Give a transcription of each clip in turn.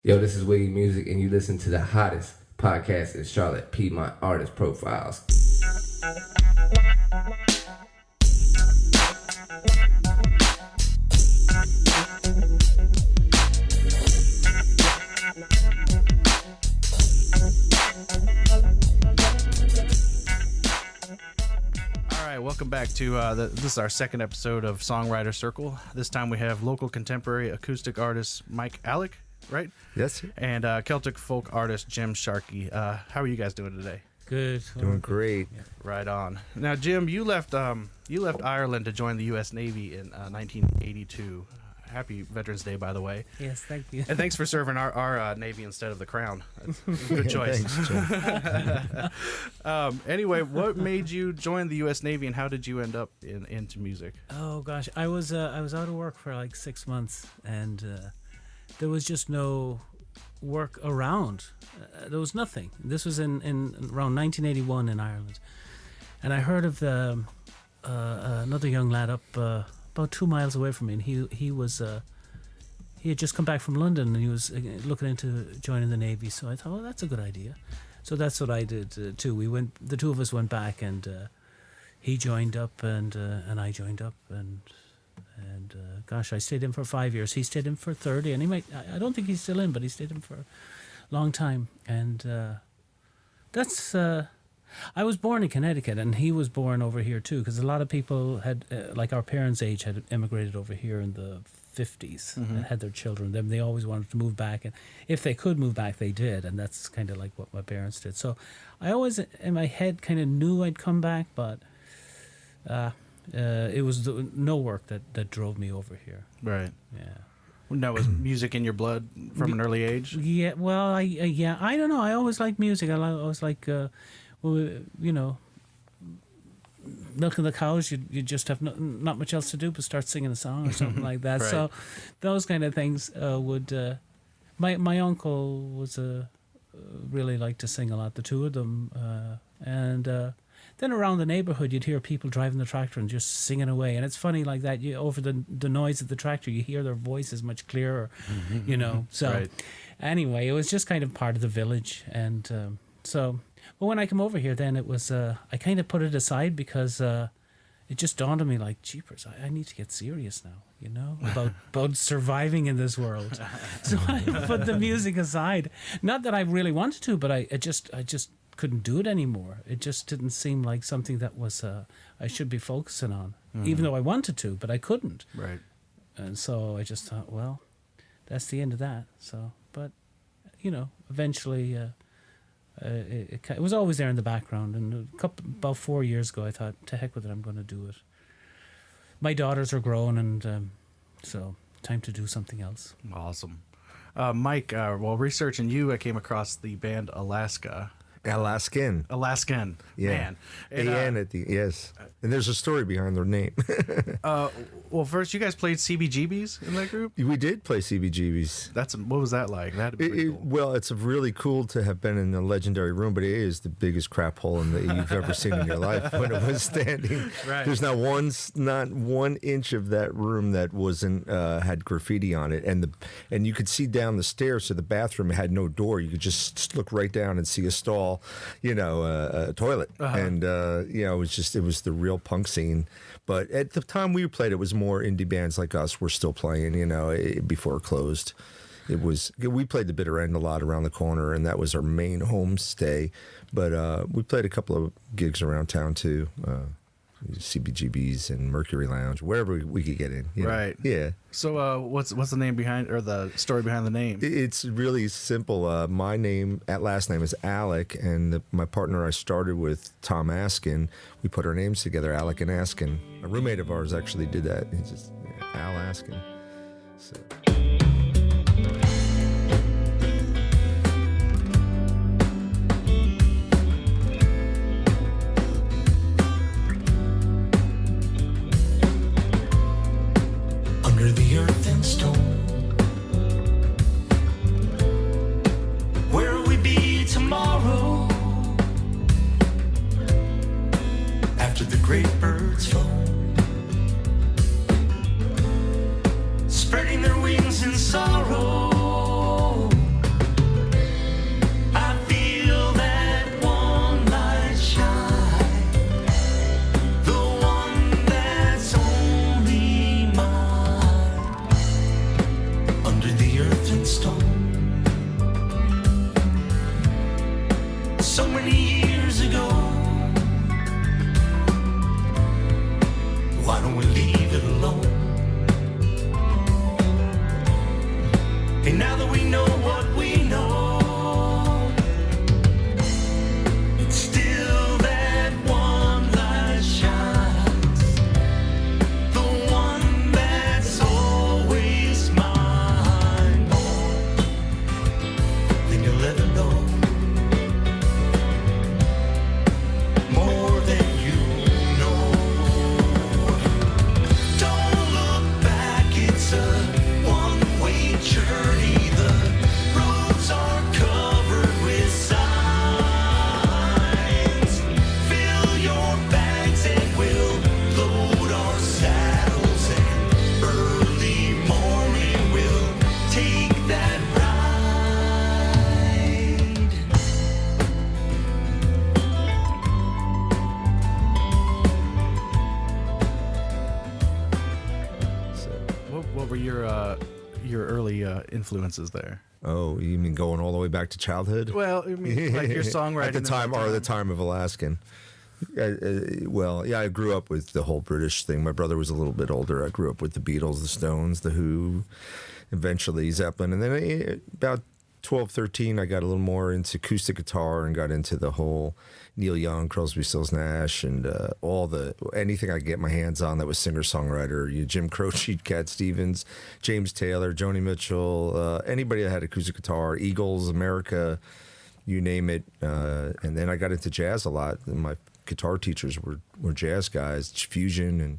Yo, this is Wiggy Music, and you listen to the hottest podcast in Charlotte, Piedmont Artist Profiles. Welcome back to this is our second episode of Songwriter Circle. This time we have local contemporary acoustic artist Mike Alicke, right? Yes. And Celtic folk artist Jim Sharkey. How are you guys doing today? Good. Doing great. Yeah. Right on. Now, Jim, you left Ireland to join the U.S. Navy in 1982. Happy Veterans Day, by the way. Yes, thank you. And thanks for serving our Navy instead of the Crown. That's a good choice. Thanks, anyway, what made you join the U.S. Navy, and how did you end up into music? Oh gosh, I was out of work for like 6 months, and there was just no work around. There was nothing. This was in around 1981 in Ireland, and I heard of another young lad up about 2 miles away from me, and he had just come back from London, and he was looking into joining the Navy. So I thought, oh, that's a good idea. So that's what I did too. The two of us went back, and he joined up, and I joined up, and gosh, I stayed in for 5 years. He stayed in for 30, and I don't think he's still in, but he stayed in for a long time. And that's. I was born in Connecticut, and he was born over here too, because a lot of people had, like our parents' age, had immigrated over here in the 50s and had their children. They always wanted to move back, and if they could move back, they did, and that's kind of like what my parents did. So I always, in my head, kind of knew I'd come back, but it was no work that drove me over here. Right. Yeah. Now, was music in your blood from an early age? Yeah. Well, I don't know. I always liked music. I always like. Well, you know, milking the cows, you just have not much else to do but start singing a song or something like that. Right. So those kind of things would... My uncle was really liked to sing a lot, the two of them. And then around the neighborhood, you'd hear people driving the tractor and just singing away. And it's funny like that. Over the noise of the tractor, you hear their voices much clearer, you know. So Right. Anyway, it was just kind of part of the village. And so... But when I come over here, then it was, I kind of put it aside because it just dawned on me like, jeepers, I need to get serious now, you know, about surviving in this world. So I put the music aside. Not that I really wanted to, but I just couldn't do it anymore. It just didn't seem like something that was I should be focusing on, even though I wanted to, but I couldn't. Right. And so I just thought, well, that's the end of that. So, but, you know, eventually... It was always there in the background, and about 4 years ago I thought, to heck with it, I'm going to do it. My daughters are grown, and so time to do something else. Awesome. Mike, while researching you, I came across the band Alaska. Alaskan. Yeah. Man. And, A-N at the, yes. And there's a story behind their name. Well, first, you guys played CBGBs in that group? We did play CBGBs. What was that like? That'd be pretty cool. Well, it's really cool to have been in a legendary room, but it is the biggest crap hole that you've ever seen in your life when it was standing. Right. There's not one inch of that room that wasn't had graffiti on it, and you could see down the stairs to the bathroom. It had no door. You could just look right down and see a stall, you know, a toilet, and you know, it was the real punk scene. But at the time we played, it was more indie bands like us were still playing, you know, before it closed. We played the Bitter End a lot around the corner, and that was our main homestay. But we played a couple of gigs around town too, CBGBs and Mercury Lounge, wherever we could get in. You know? Right. Yeah. So what's the name behind, or the story behind the name? It's really simple. My last name is Alicke, and my partner I started with, Tom Askin, we put our names together, Alicke and Askin. A roommate of ours actually did that. He's just Al Askin. So. Under the earth and stone, where will we be tomorrow? After the great birds flown, spreading their wings in summer. influences there? Oh, you mean going all the way back to childhood? Well, I mean, like your songwriting At the time, or the time of Alaskan. Well, yeah, I grew up with the whole British thing. My brother was a little bit older. I grew up with the Beatles, the Stones, the Who, eventually Zeppelin. And then about 12, 13, I got a little more into acoustic guitar and got into the whole Neil Young, Crosby, Stills, Nash, and anything I could get my hands on that was singer-songwriter. Jim Croce, Cat Stevens, James Taylor, Joni Mitchell, anybody that had acoustic guitar, Eagles, America, you name it. And then I got into jazz a lot. And my guitar teachers were jazz guys, Fusion and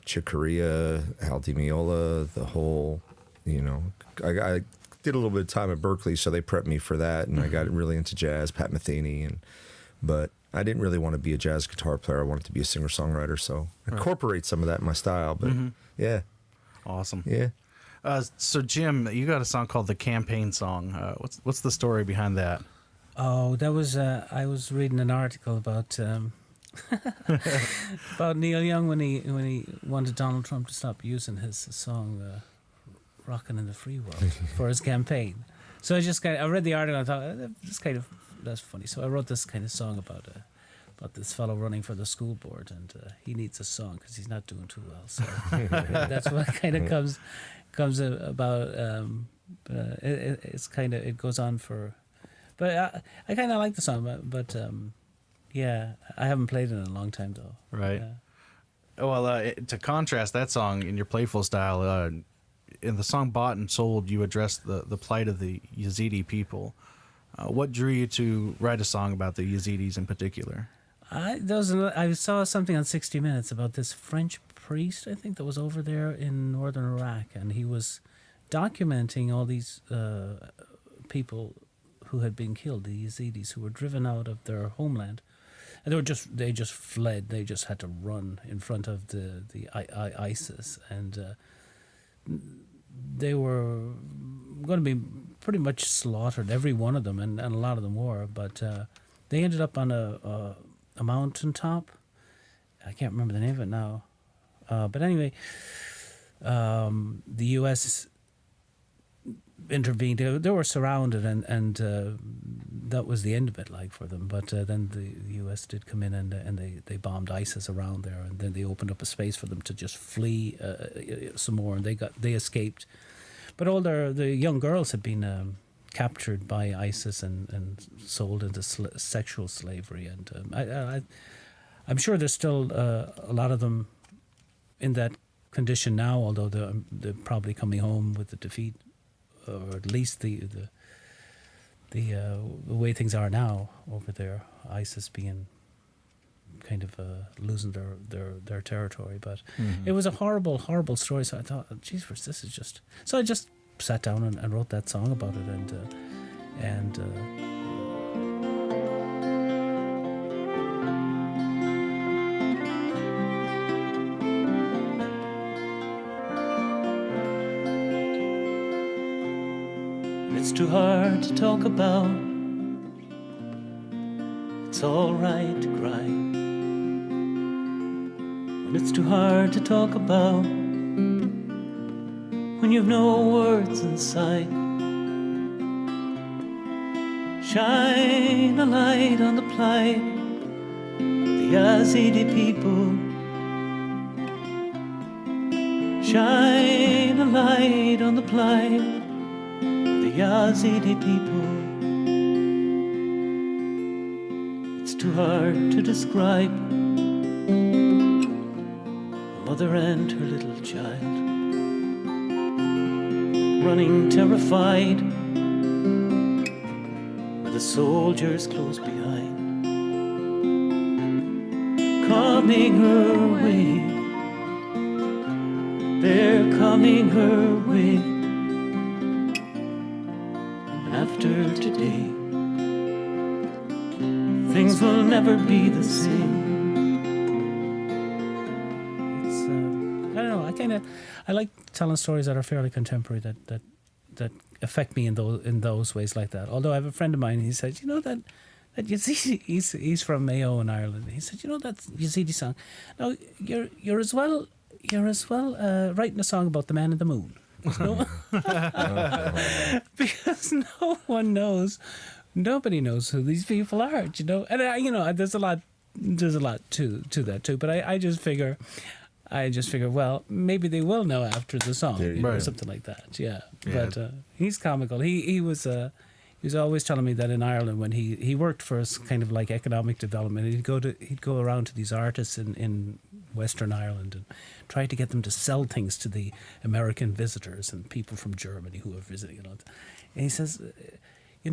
Chick Corea, Al Di Meola, the whole, I did a little bit of time at Berkeley, so they prepped me for that, and I got really into jazz, Pat Metheny, but I didn't really want to be a jazz guitar player. I wanted to be a singer-songwriter, so incorporate some of that in my style, but yeah. Awesome. Yeah. So Jim, you got a song called The Campaign Song. What's the story behind that? Oh, that was I was reading an article about about Neil Young when he wanted Donald Trump to stop using his song "Rockin' in the Free World" for his campaign. So I read the article and I thought that's funny. So I wrote this kind of song about this fellow running for the school board, and he needs a song because he's not doing too well. So that's what kind of comes about. It goes on for. But I kind of like the song, but yeah, I haven't played it in a long time though. Right. Well, to contrast that song in your playful style, in the song "Bought and Sold," you address the plight of the Yazidi people. What drew you to write a song about the Yazidis in particular? I saw something on 60 Minutes about this French priest, I think, that was over there in northern Iraq, and he was documenting all these people who had been killed, the Yazidis, who were driven out of their homeland, and they just fled. They just had to run in front of the ISIS, and they were going to be pretty much slaughtered, every one of them, and a lot of them were. But they ended up on a mountaintop. I can't remember the name of it now, but anyway, the U.S. intervened. They were surrounded, and that was the end of it, like, for them. But then the U.S. did come in, and they bombed ISIS around there, and then they opened up a space for them to just flee some more, and they escaped. But all the young girls had been captured by ISIS and sold into sexual slavery, and I'm sure there's still a lot of them in that condition now, although they're probably coming home with the defeat, or at least the way things are now over there, ISIS being kind of losing their territory. But it was a horrible story. So I thought, geez, this is just. So I just sat down and wrote that song about it, and it's too hard to talk about. It's all right to cry. And it's too hard to talk about when you've no words inside. Shine a light on the plight of the Yazidi people. Shine a light on the plight of the Yazidi people. It's too hard to describe a mother and her little child, running terrified with the soldiers close behind, coming her way. They're coming her way. And after today, things will never be the same. It's I don't know. I like telling stories that are fairly contemporary, that affect me in those ways like that. Although I have a friend of mine, he said, that Yazidi, he's from Mayo in Ireland. He said, that Yazidi song. Now you're as well writing a song about the man in the moon. No, because nobody knows who these people are, you know. And there's a lot to that too. But I just figure, well, maybe they will know after the song, Right. something like that. Yeah. Yeah. But he's comical. He was always telling me that in Ireland, when he worked for us, kind of like economic development, he'd go around to these artists in Western Ireland and try to get them to sell things to the American visitors and people from Germany who are visiting. And he says, you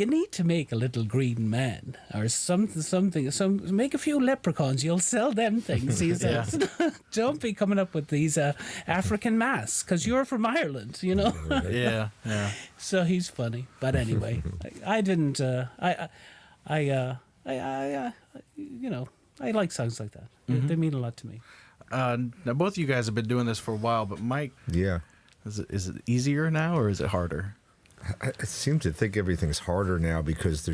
need to make a little green man or something. Make a few leprechauns. You'll sell them things. He says, don't be coming up with these African masks because you're from Ireland, you know. Yeah. So he's funny. But anyway, I didn't. I like songs like that. They mean a lot to me. Now both of you guys have been doing this for a while, but Mike, Yeah. is it easier now or is it harder? I seem to think everything's harder now because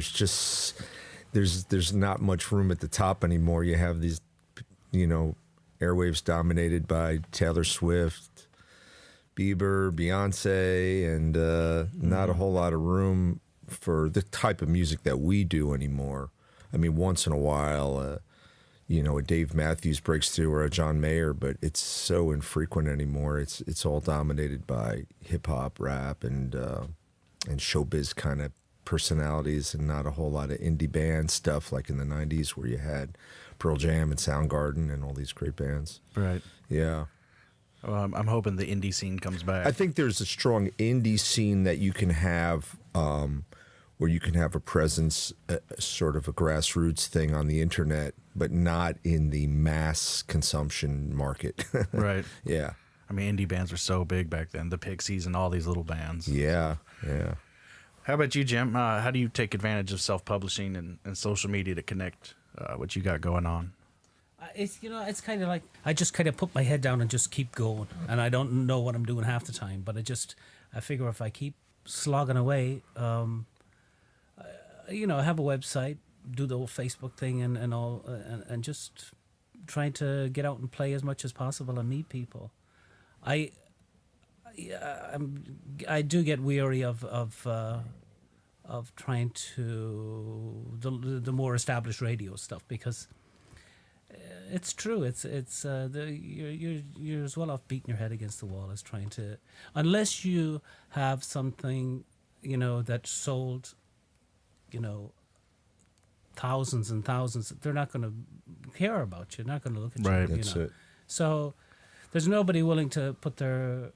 there's not much room at the top anymore. You have these, airwaves dominated by Taylor Swift, Bieber, Beyonce, and not a whole lot of room for the type of music that we do anymore. I mean, once in a while, a Dave Matthews breaks through or a John Mayer, but it's so infrequent anymore. It's all dominated by hip hop, rap, and showbiz kind of personalities, and not a whole lot of indie band stuff like in the 90s where you had Pearl Jam and Soundgarden and all these great bands. Right. Yeah. Well, I'm hoping the indie scene comes back. I think there's a strong indie scene that you can have where you can have a presence, sort of a grassroots thing on the internet, but not in the mass consumption market. Right. Yeah. I mean, indie bands were so big back then. The Pixies and all these little bands. Yeah. How about you, Jim? How do you take advantage of self-publishing and social media to connect what you got going on? It's kind of like I just kind of put my head down and just keep going, and I don't know what I'm doing half the time. But I figure if I keep slogging away, I have a website, do the whole Facebook thing, and all, and just trying to get out and play as much as possible and meet people. I do get weary of trying to the more established radio stuff, because it's true. You're as well off beating your head against the wall as trying to, unless you have something that sold thousands and thousands. They're not going to care about you. They're not going to look at Right. you. That's it. So there's nobody willing to put their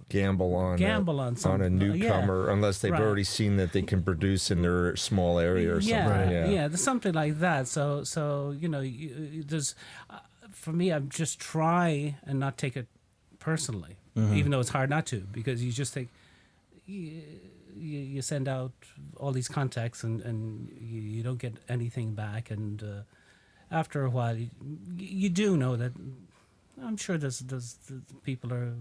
Gamble on on something. a newcomer, unless they've Right. already seen that they can produce in their small area or something. There's something like that. So there's for me, I'm just try and not take it personally, even though it's hard not to, because you just think you send out all these contacts and you don't get anything back, and after a while you do know that I'm sure there's people are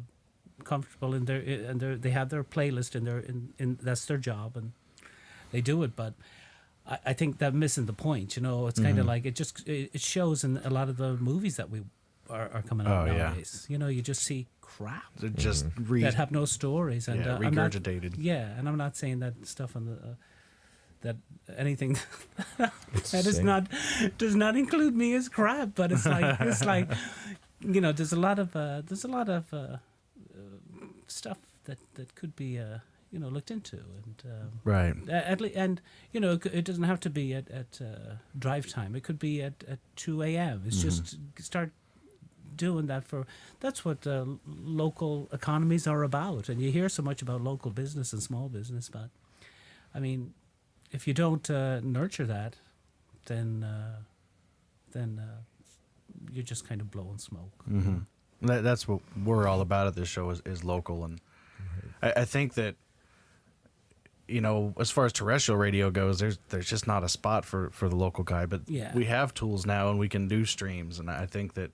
comfortable in they have their playlist in that's their job and they do it, but I think they're missing the point. It's kind of like it shows in a lot of the movies that we are coming out nowadays. You just see crap They're just that have no stories, and I'm not- regurgitated. and I'm not saying that stuff on the that anything that does not include me as crap, but it's like there's a lot of stuff that could be looked into, and Right. and it doesn't have to be at drive time. It could be at 2 a.m. It's just start doing that. That's what local economies are about, and you hear so much about local business and small business, but I mean, if you don't nurture that, then you're just kind of blowing smoke. That's what we're all about at this show is local, and I think that as far as terrestrial radio goes, there's just not a spot for the local guy, but Yeah. we have tools now and we can do streams, and I think that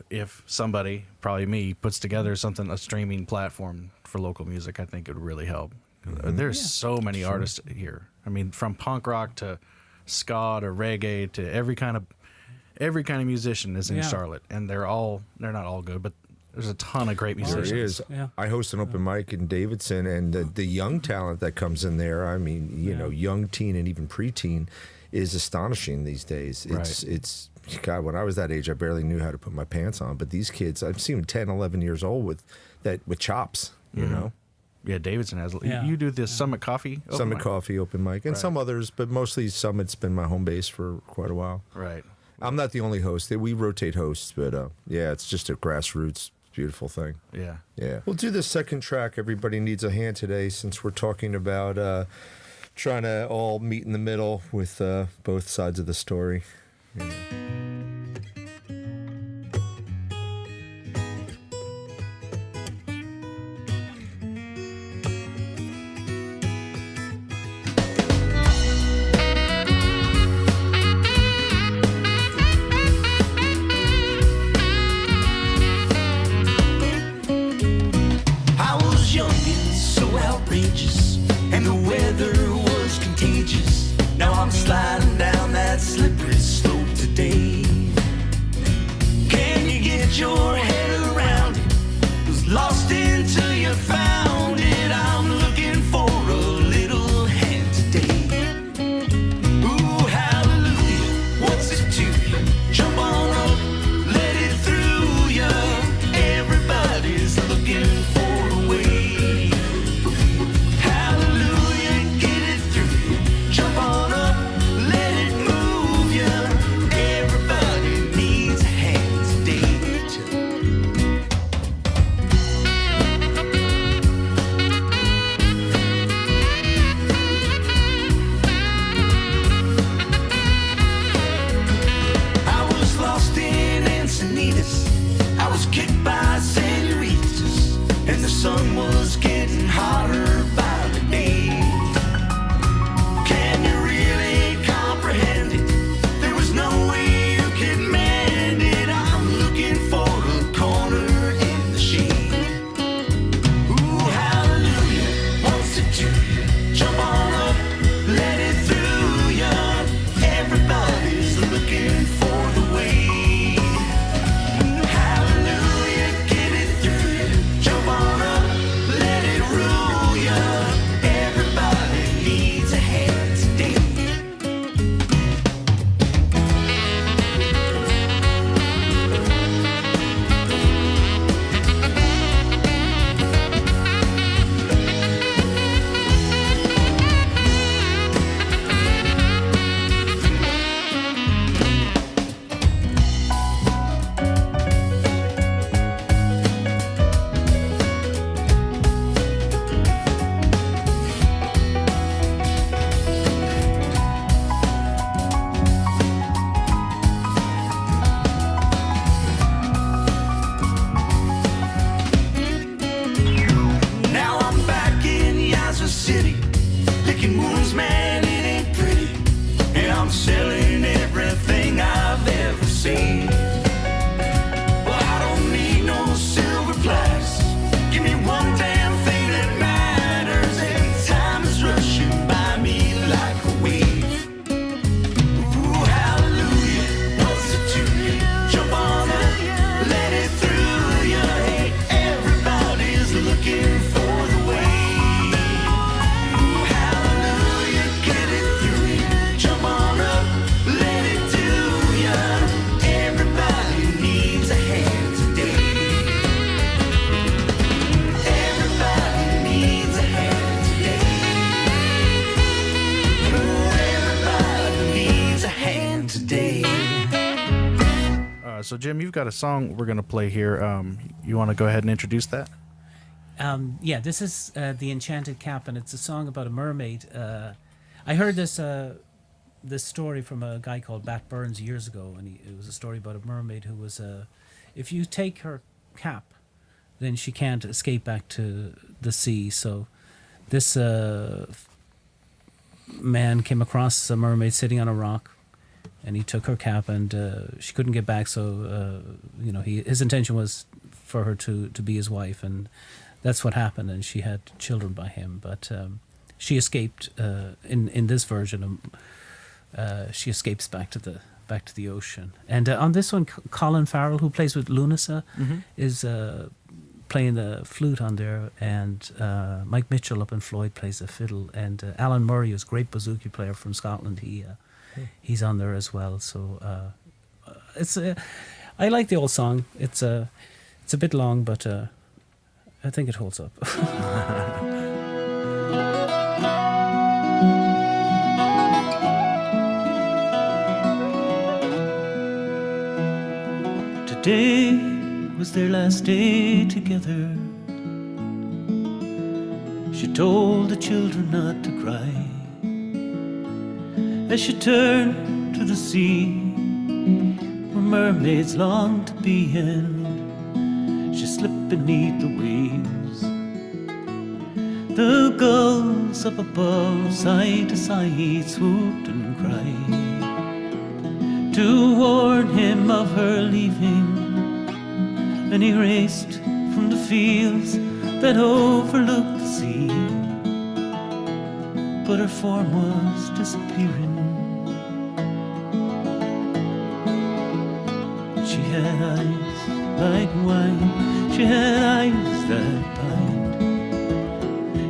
if somebody, probably me, puts together a streaming platform for local music, I think it would really help. There's so many artists here. I mean, from punk rock to ska to reggae to every kind of every kind of musician is in Yeah. Charlotte, and they're not all good, but there's a ton of great There musicians. is. Yeah. I host an open mic in Davidson, and the young talent that comes in there, I mean, you know, young teen and even preteen, is astonishing these days. It's God, when I was that age, I barely knew how to put my pants on. But these kids, I've seen them 10, 11 years old with chops, you know. Yeah, Davidson has. Yeah. You do the Summit Coffee open Summit mic? Coffee open mic, and some others, but mostly Summit's been my home base for quite a while. Right. I'm not the only host. We rotate hosts, but yeah, it's just a grassroots, beautiful thing. Yeah. Yeah. We'll do the second track, Everybody Needs a Hand, today, since we're talking about trying to all meet in the middle with both sides of the story. You know. I was young and so outrageous, and the weather was contagious. Now I'm sliding down that slippery slope today. Can you get your head around it? Was lost until you found it. I'm looking for a little hand today. Ooh, hallelujah, what's it to you? Jump on up, let it through ya. Everybody's looking for a way. Hallelujah, get it through ya. Jump on up, let it move ya. Everybody needs a hand today. I was lost in Encinitas. I was kicked by senoritas, and the sun was getting hotter by the day. Can you really comprehend it? There was no way you could mend it. I'm looking for a corner in the shade. Ooh, hallelujah, what's it to you? Jump on up, let it through ya. Everybody's looking for the way. Hallelujah, get it through ya. Jump on up, let it rule ya. Everybody needs a hand today. Now I'm back in Yazoo City, licking wounds, man, it ain't pretty. And I'm selling everything I've ever seen. Well, I don't need no silver plaques. Give me one damn thing that matters, and time is rushing by me like a wave. Ooh, hallelujah, what's it to you? Jump on up, let it through ya. Hey, everybody's looking for the way. Ooh, hallelujah, get it through ya. Jump on up, let it do ya. Everybody needs a hand today. Everybody needs a hand today. Ooh, everybody needs a hand today. So Jim, you've got a song we're gonna play here. You want to go ahead and introduce that? Yeah, this is The Enchanted Cap, and it's a song about a mermaid. I heard this story from a guy called Bat Burns years ago, and it was a story about a mermaid who was, if you take her cap, then she can't escape back to the sea. So this man came across a mermaid sitting on a rock, and he took her cap, and she couldn't get back. So his intention was for her to be his wife, and that's what happened. And she had children by him, but she escaped. In this version, she escapes back to back to the ocean. And on this one, Colin Farrell, who plays with Lunasa, is playing the flute on there, and Mike Mitchell up in Floyd plays the fiddle, and Alan Murray, who's a great bouzouki player from Scotland, he's on there as well. So it's I like the old song. It's a bit long, but I think it holds up. Today was their last day together. She told the children not to cry as she turned to the sea where mermaids long to be in. She slipped beneath the waves. The gulls up above, side to side, swooped and cried to warn him of her leaving. And he raced from the fields that overlooked the sea, but her form was disappearing. She had eyes like wine, she had eyes that bind,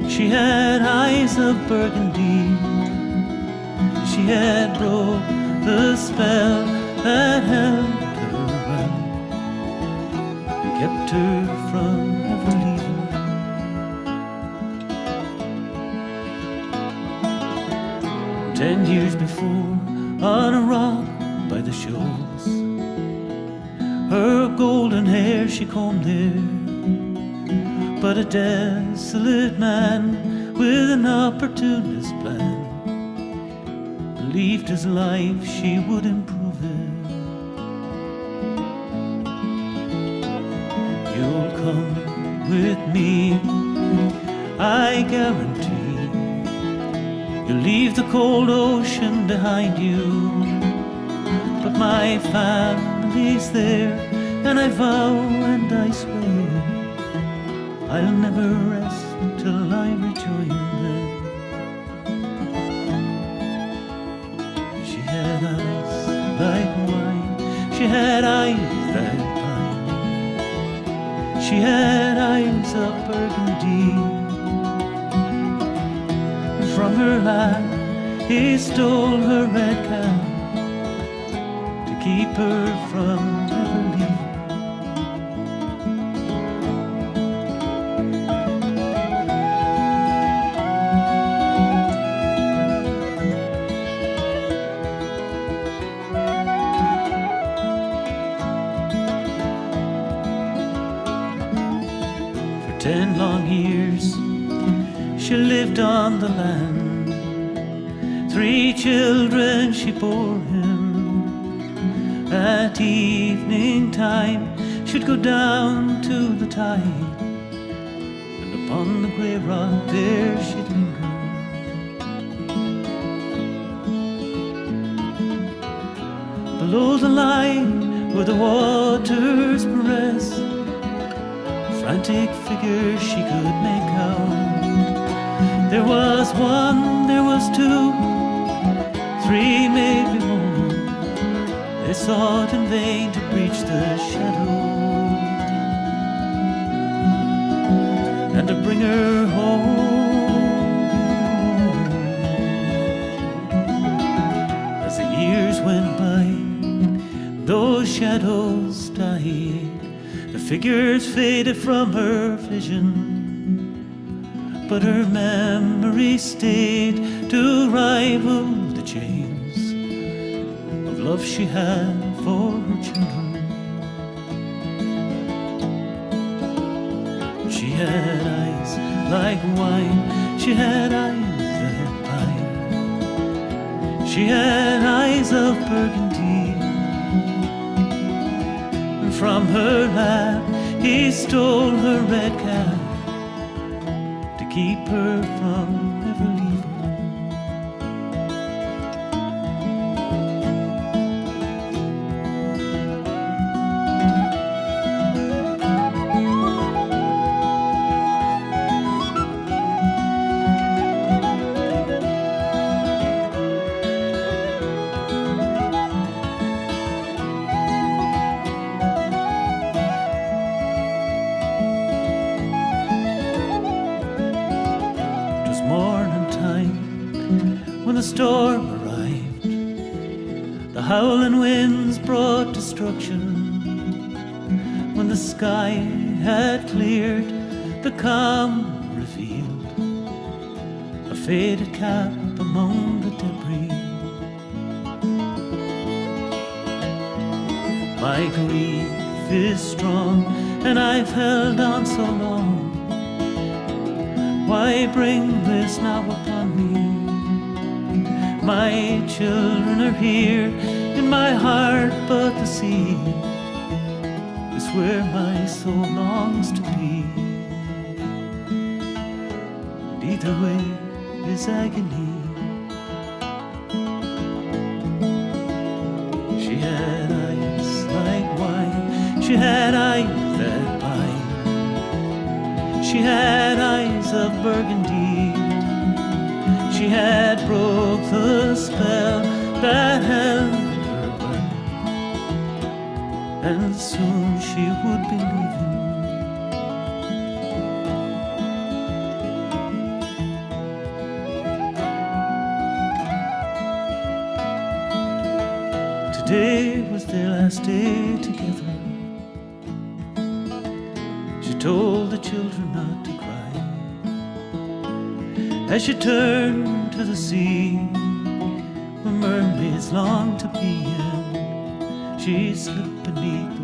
she had eyes of burgundy, she had broke the spell that held her round, kept her from ever leaving. 10 years before, on a rock by the shoals, her golden hair she combed there, but a desolate man with an opportunist plan believed his life she would improve it. You'll come with me, I guarantee. You'll leave the cold ocean behind you, but my family's there, and I vow and I swear I'll never rest till I rejoin them. She had eyes like wine, she had eyes that bind, she had eyes of burgundy. From her lap he stole her red cap to keep her from ever leaving. For 10 long years she lived on the land. 3 children she bore him. At evening time she'd go down to the tide, and upon the grey rock there she'd linger. Below the line where the waters caress, frantic figures she could make out. There was 1, there was 2, 3, maybe more. They sought in vain to breach the shadow and to bring her home. As the years went by, those shadows died, the figures faded from her vision, but her memory stayed to rival the chains of love she had for her children. She had eyes like wine, she had eyes that bind, she had eyes of burgundy, and from her lap he stole her red cap to keep her from ever leaving. when the storm arrived. The howling winds brought destruction. When the sky had cleared, the calm revealed a faded cap among the debris. My grief is strong, and I've held on so long. Why bring this now upon me? My children are here in my heart, but the sea is where my soul longs to be. And either way is agony. She had eyes like wine, she had eyes that bind. She had eyes of burgundy. She had broke the spell that held her bound, and soon she would be leaving. Today was their last day together. She told the children not to cry. As she turned to the sea, where mermaids long to be in, she slipped beneath the